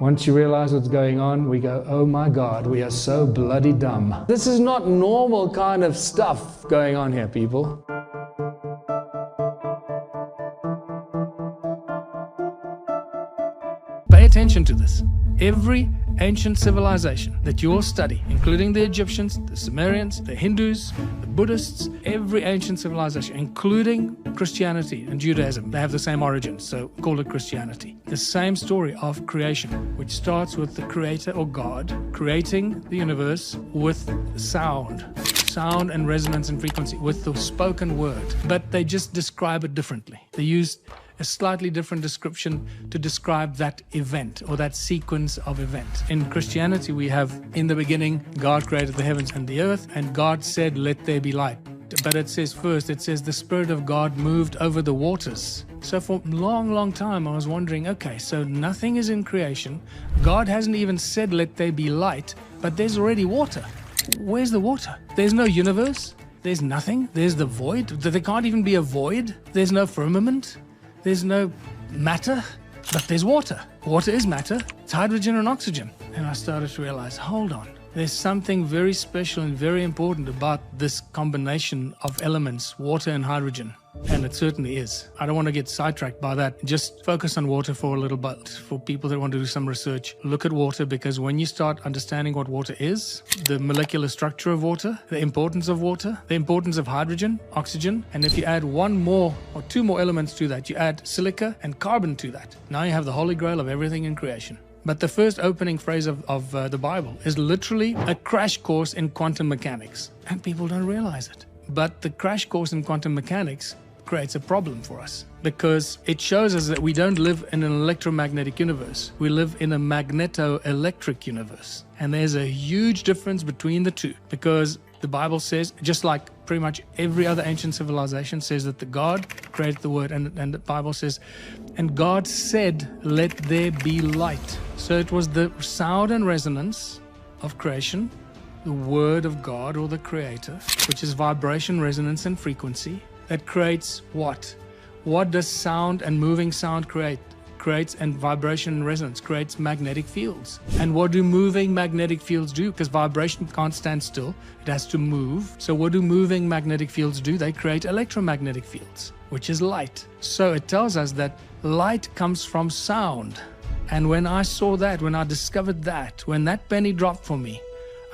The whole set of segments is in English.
Once you realize what's going on, we go, oh my God, we are so bloody dumb. This is not normal kind of stuff going on here, people. Pay attention to this. Every ancient civilization that you will study, including the Egyptians, the Sumerians, the Hindus, the Buddhists, every ancient civilization, including Christianity and Judaism, they have the same origin, so call it Christianity. The same story of creation, which starts with the creator or God creating the universe with sound and resonance and frequency, with the spoken word. But they just describe it differently. They use a slightly different description to describe that event or that sequence of events. In Christianity, we have, in the beginning, God created the heavens and the earth, and God said, let there be light. But it says first, it says the Spirit of God moved over the waters. So for a long time, I was wondering, okay, so nothing is in creation. God hasn't even said, let there be light, but there's already water. Where's the water? There's no universe. There's nothing. There's the void. There can't even be a void. There's no firmament. There's no matter, but there's water. Water is matter. It's hydrogen and oxygen. And I started to realize, hold on. There's something very special and very important about this combination of elements, water and hydrogen. And it certainly is. I don't want to get sidetracked by that. Just focus on water for a little bit. For people that want to do some research, look at water, because when you start understanding what water is, the molecular structure of water, the importance of water, the importance of hydrogen, oxygen, and if you add one more or two more elements to that, you add silica and carbon to that. Now you have the holy grail of everything in creation. But the first opening phrase of the Bible is literally a crash course in quantum mechanics. And people don't realize it. But the crash course in quantum mechanics creates a problem for us, because it shows us that we don't live in an electromagnetic universe. We live in a magneto-electric universe. And there's a huge difference between the two, because the Bible says, just like pretty much every other ancient civilization, says that the God created the word, and the Bible says, and God said, let there be light. So it was the sound and resonance of creation, the word of God or the creator, which is vibration, resonance, and frequency, that creates what? What does sound and moving sound create? Creates, and vibration and resonance creates magnetic fields. And what do moving magnetic fields do? Because vibration can't stand still, it has to move. So what do moving magnetic fields do? They create electromagnetic fields, which is light. So it tells us that light comes from sound. And when I saw that, when I discovered that, when that penny dropped for me,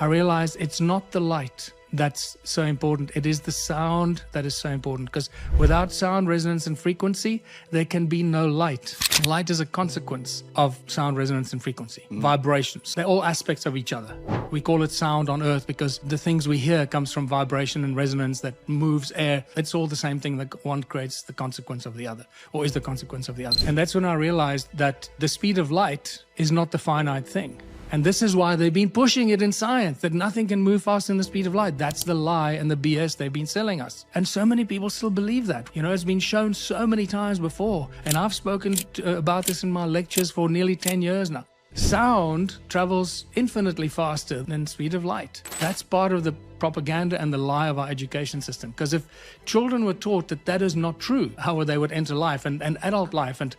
I realized it's not the light that's so important. It is the sound that is so important, because without sound, resonance, and frequency, there can be no light. Light is a consequence of sound, resonance, and frequency. Vibrations. They're all aspects of each other. We call it sound on Earth because the things we hear comes from vibration and resonance that moves air. It's all the same thing. That one creates the consequence of the other, or is the consequence of the other. And that's when I realized that the speed of light is not the finite thing. And this is why they've been pushing it in science, that nothing can move faster than the speed of light. That's the lie and the BS they've been selling us. And so many people still believe that. You know, it's been shown so many times before. And I've spoken about this in my lectures for nearly 10 years now. Sound travels infinitely faster than the speed of light. That's part of the propaganda and the lie of our education system. Because if children were taught that that is not true, how they would enter life and adult life and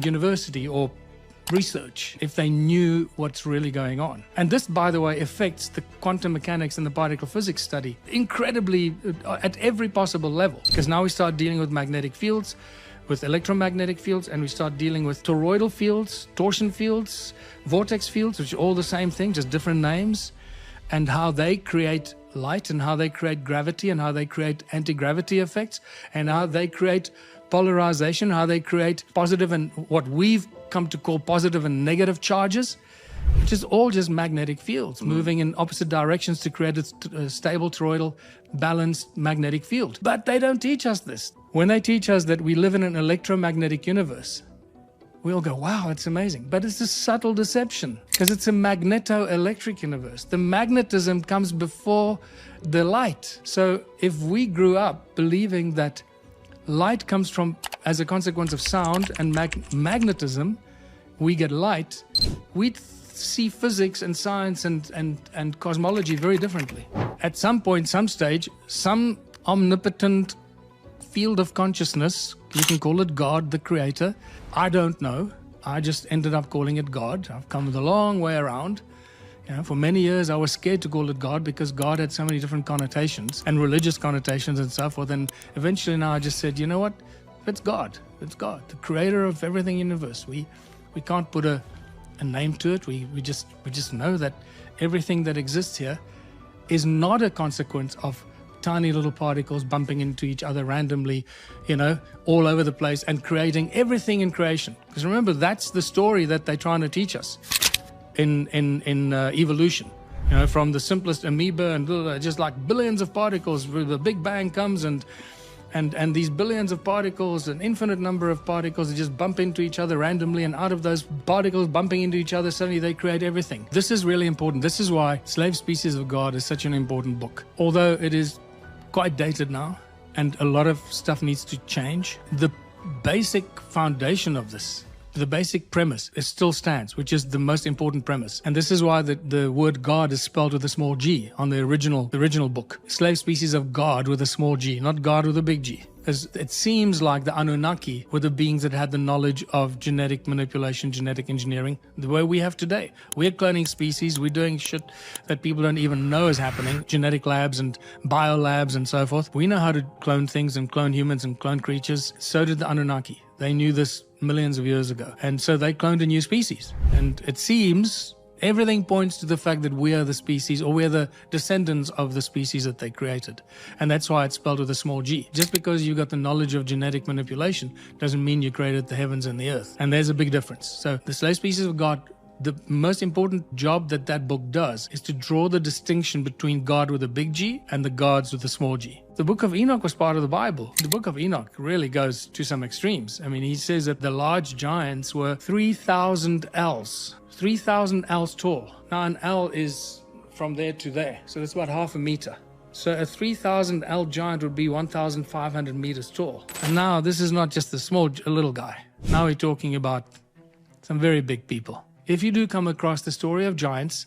university or research, if they knew what's really going on. And this, by the way, affects the quantum mechanics and the particle physics study incredibly at every possible level, because now we start dealing with magnetic fields, with electromagnetic fields, and we start dealing with toroidal fields, torsion fields, vortex fields, which are all the same thing, just different names, and how they create light, and how they create gravity, and how they create anti-gravity effects, and how they create polarization, how they create positive and what we've come to call positive and negative charges, which is all just magnetic fields moving in opposite directions to create a stable toroidal balanced magnetic field. But they don't teach us this. When they teach us that we live in an electromagnetic universe, we all go, wow, it's amazing. But it's a subtle deception, because it's a magneto-electric universe. The magnetism comes before the light. So if we grew up believing that light comes from, as a consequence of sound and magnetism, we get light, we'd see physics and science and cosmology very differently. At some point, some stage, some omnipotent field of consciousness, you can call it God, the creator, I don't know, I just ended up calling it God. I've come the long way around. For many years, I was scared to call it God because God had so many different connotations and religious connotations and so forth. And eventually now I just said, you know what? It's God. It's God, the creator of everything in the universe. We can't put a name to it. We just know that everything that exists here is not a consequence of tiny little particles bumping into each other randomly, all over the place and creating everything in creation. Because remember, that's the story that they're trying to teach us in evolution. From the simplest amoeba and just like billions of particles, the Big Bang comes and these billions of particles, an infinite number of particles that just bump into each other randomly, and out of those particles bumping into each other, suddenly they create everything. This is really important. This is why Slave Species of God is such an important book. Although it is quite dated now and a lot of stuff needs to change, the basic foundation of this, the basic premise, it still stands, which is the most important premise. And this is why the word God is spelled with a small g on the original book. Slave Species of God with a small g, not God with a big G. As it seems like the Anunnaki were the beings that had the knowledge of genetic manipulation, genetic engineering, the way we have today. We're cloning species, we're doing shit that people don't even know is happening, genetic labs and biolabs and so forth. We know how to clone things and clone humans and clone creatures. So did the Anunnaki. They knew this millions of years ago. And so they cloned a new species. And it seems everything points to the fact that we are the species, or we're the descendants of the species that they created. And that's why it's spelled with a small g. Just because you got the knowledge of genetic manipulation doesn't mean you created the heavens and the earth. And there's a big difference. So the Slave Species of God, the most important job that book does is to draw the distinction between God with a big G and the gods with a small g. The book of Enoch was part of the Bible. The book of Enoch really goes to some extremes. I mean, he says that the large giants were 3,000 ells. 3,000 ells tall. Now an ell is from there to there, so that's about half a meter. So a 3,000 ell giant would be 1,500 meters tall. And now this is not just a little guy. Now we're talking about some very big people. If you do come across the story of giants,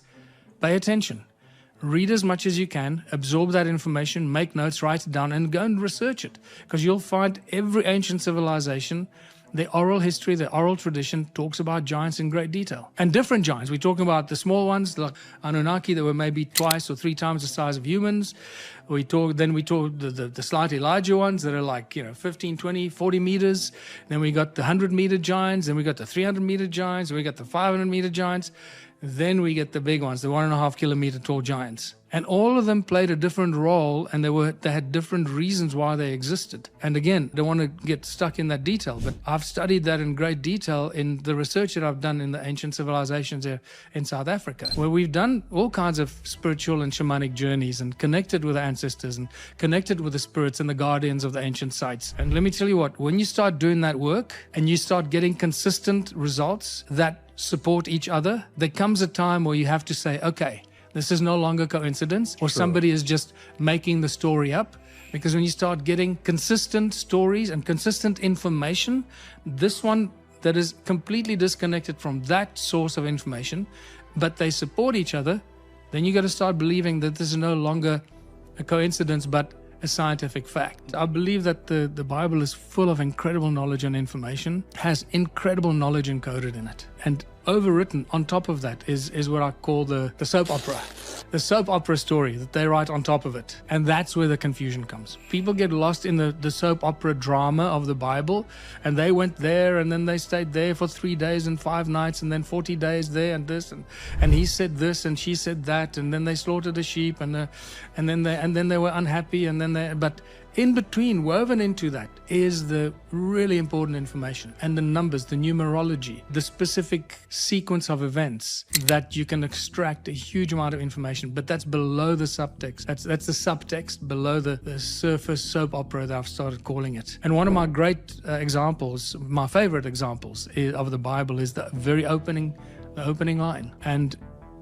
pay attention. Read as much as you can, absorb that information, make notes, write it down, and go and research it. Because you'll find every ancient civilization, the oral history, the oral tradition talks about giants in great detail. And different giants. We're talking about the small ones, like Anunnaki, that were maybe twice or 3 times the size of humans. We talk the slightly larger ones that are like, 15, 20, 40 meters. Then we got the 100-meter giants. Then we got the 300-meter giants. We got the 500-meter giants. Then we get the big ones, the 1.5 kilometer tall giants. And all of them played a different role, and they had different reasons why they existed. And again, I don't want to get stuck in that detail, but I've studied that in great detail in the research that I've done in the ancient civilizations in South Africa, where we've done all kinds of spiritual and shamanic journeys and connected with the ancestors and connected with the spirits and the guardians of the ancient sites. And let me tell you what, when you start doing that work and you start getting consistent results that support each other, there comes a time where you have to say, okay, this is no longer coincidence, or somebody is just making the story up. Because when you start getting consistent stories and consistent information, this one that is completely disconnected from that source of information, but they support each other, then you got to start believing that this is no longer a coincidence, but a scientific fact. I believe that the Bible is full of incredible knowledge and information, has incredible knowledge encoded in it. And overwritten on top of that is what I call the soap opera. The soap opera story that they write on top of it. And that's where the confusion comes. People get lost in the soap opera drama of the Bible, and they went there and then they stayed there for 3 days and 5 nights and then 40 days there and this and he said this and she said that, and then they slaughtered a sheep and then they were unhappy, and then but in between, woven into that, is the really important information and the numbers, the numerology, the specific sequence of events that you can extract a huge amount of information. But that's below the subtext. That's the subtext below the surface soap opera that I've started calling it. And one of my great examples, my favorite examples of the Bible, is the very opening line. And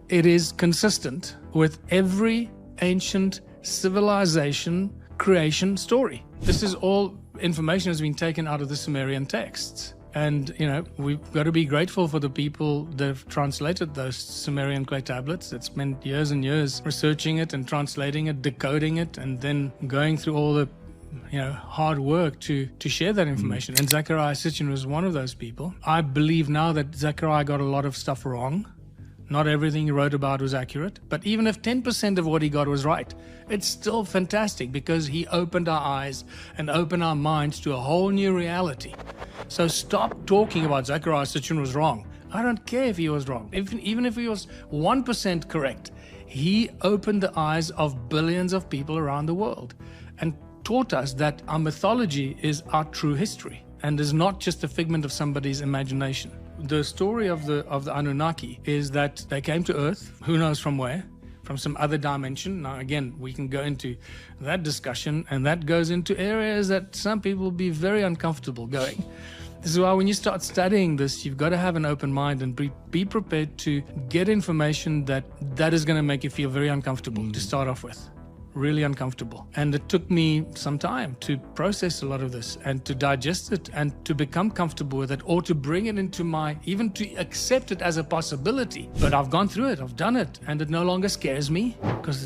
it is consistent with every ancient civilization creation story. This is all information has been taken out of the Sumerian texts. And, we've got to be grateful for the people that have translated those Sumerian clay tablets. That spent years and years researching it and translating it, decoding it, and then going through all the hard work to share that information. And Zachariah Sitchin was one of those people. I believe now that Zachariah got a lot of stuff wrong. Not everything he wrote about was accurate, but even if 10% of what he got was right, it's still fantastic because he opened our eyes and opened our minds to a whole new reality. So stop talking about Zachariah Sitchin was wrong. I don't care if he was wrong. Even if he was 1% correct, he opened the eyes of billions of people around the world and taught us that our mythology is our true history and is not just a figment of somebody's imagination. The story of the Anunnaki is that they came to Earth, who knows from where, from some other dimension. Now again, we can go into that discussion, and that goes into areas that some people will be very uncomfortable going. This is why when you start studying this, you've got to have an open mind and be prepared to get information that is going to make you feel very uncomfortable to start off with. Really uncomfortable. And it took me some time to process a lot of this and to digest it and to become comfortable with it, or to bring it into even to accept it as a possibility. But I've gone through it, I've done it, and it no longer scares me, because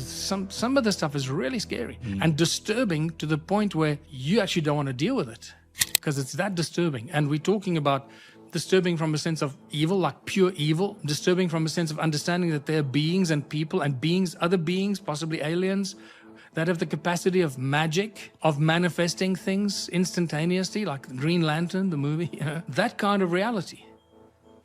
some of the stuff is really scary and disturbing to the point where you actually don't want to deal with it, because it's that disturbing. And we're talking about disturbing from a sense of evil, like pure evil, disturbing from a sense of understanding that there are beings and people and beings, other beings, possibly aliens, that have the capacity of magic, of manifesting things instantaneously, like the Green Lantern, the movie, that kind of reality.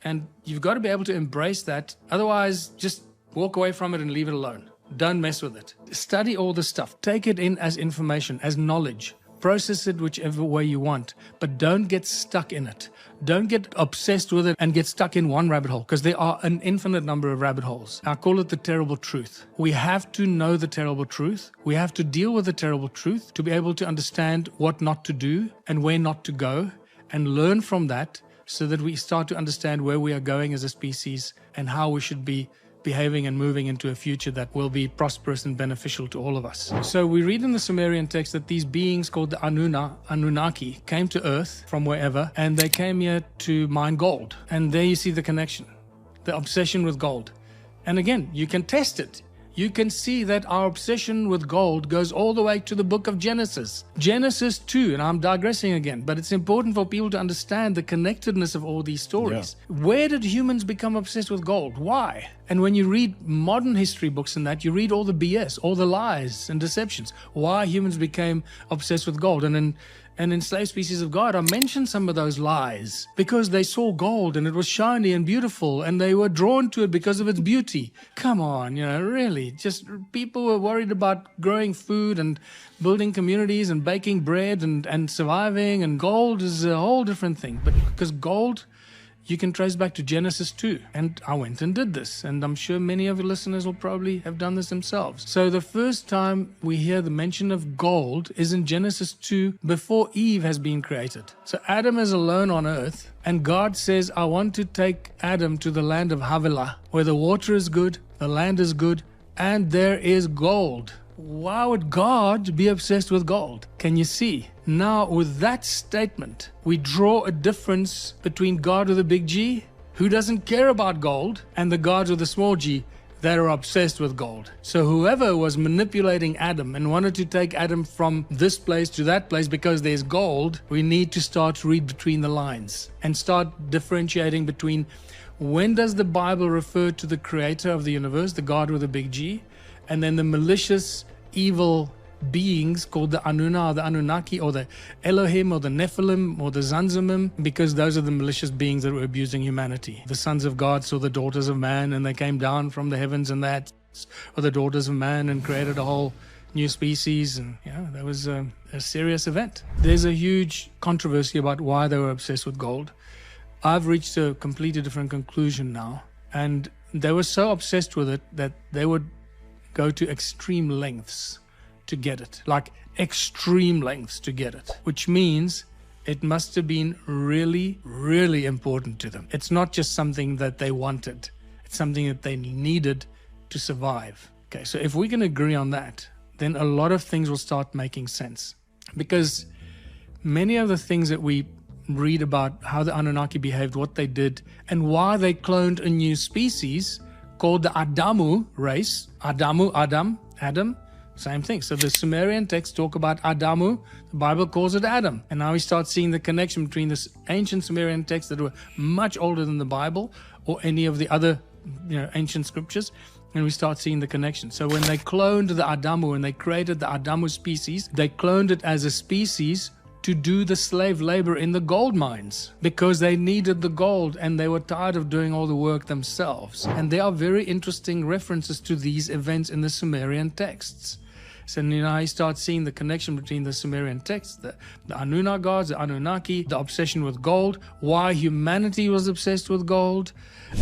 And you've got to be able to embrace that. Otherwise, just walk away from it and leave it alone. Don't mess with it. Study all this stuff. Take it in as information, as knowledge. Process it whichever way you want, but don't get stuck in it. Don't get obsessed with it and get stuck in one rabbit hole, because there are an infinite number of rabbit holes. I call it the terrible truth. We have to know the terrible truth. We have to deal with the terrible truth to be able to understand what not to do and where not to go, and learn from that so that we start to understand where we are going as a species and how we should be behaving and moving into a future that will be prosperous and beneficial to all of us. So we read in the Sumerian text that these beings called the Anunnaki came to Earth from wherever, and they came here to mine gold. And there you see the connection, the obsession with gold. And again, you can test it. You can see that our obsession with gold goes all the way to the book of Genesis. Genesis 2, and I'm digressing again, but it's important for people to understand the connectedness of all these stories. Yeah. Where did humans become obsessed with gold? Why? And when you read modern history books and that, you read all the BS, all the lies and deceptions. Why humans became obsessed with gold. And in Enslaved Species of God, I mentioned some of those lies because they saw gold and it was shiny and beautiful and they were drawn to it because of its beauty. Come on, really. Just people were worried about growing food and building communities and baking bread and surviving, and gold is a whole different thing. But because gold, you can trace back to Genesis 2. And I went and did this. And I'm sure many of your listeners will probably have done this themselves. So the first time we hear the mention of gold is in Genesis 2, before Eve has been created. So Adam is alone on earth. And God says, I want to take Adam to the land of Havilah, where the water is good, the land is good, and there is gold. Why would God be obsessed with gold? Can you see? Now, with that statement, we draw a difference between God with a big G, who doesn't care about gold, and the gods with a small g, that are obsessed with gold. So whoever was manipulating Adam and wanted to take Adam from this place to that place because there's gold, we need to start to read between the lines and start differentiating between when does the Bible refer to the creator of the universe, the God with a big G, and then the malicious, evil beings called the Anunna or the Anunnaki or the Elohim or the Nephilim or the Zanzimim, because those are the malicious beings that were abusing humanity. The sons of God saw the daughters of man and they came down from the heavens, and that or the daughters of man, and created a whole new species, and that was a serious event. There's a huge controversy about why they were obsessed with gold. I've reached a completely different conclusion now, and they were so obsessed with it that they would go to extreme lengths to get it, like extreme lengths to get it, which means it must have been really, really important to them. It's not just something that they wanted. It's something that they needed to survive. Okay, so if we can agree on that, then a lot of things will start making sense. Because many of the things that we read about how the Anunnaki behaved, what they did, and why they cloned a new species called the Adamu race, Adam, Same thing. So the Sumerian texts talk about Adamu. The Bible calls it Adam. And now we start seeing the connection between this ancient Sumerian texts that were much older than the Bible or any of the other ancient scriptures. And we start seeing the connection. So when they cloned the Adamu and they created the Adamu species, they cloned it as a species to do the slave labor in the gold mines because they needed the gold and they were tired of doing all the work themselves. And there are very interesting references to these events in the Sumerian texts. So now you start seeing the connection between the Sumerian texts, the Anunnaki gods, the Anunnaki, the obsession with gold, why humanity was obsessed with gold,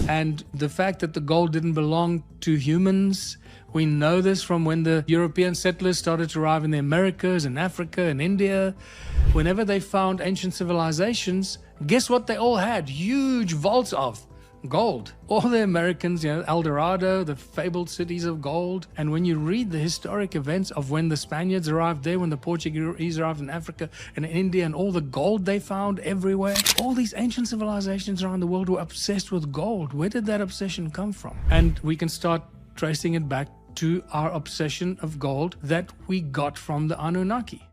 and the fact that the gold didn't belong to humans. We know this from when the European settlers started to arrive in the Americas and Africa and India. Whenever they found ancient civilizations, guess what they all had? Huge vaults of gold. All the Americans, El Dorado, the fabled cities of gold. And when you read the historic events of when the Spaniards arrived there, when the Portuguese arrived in Africa and in India, and all the gold they found everywhere, all these ancient civilizations around the world were obsessed with gold. Where did that obsession come from? And we can start tracing it back to our obsession of gold that we got from the Anunnaki.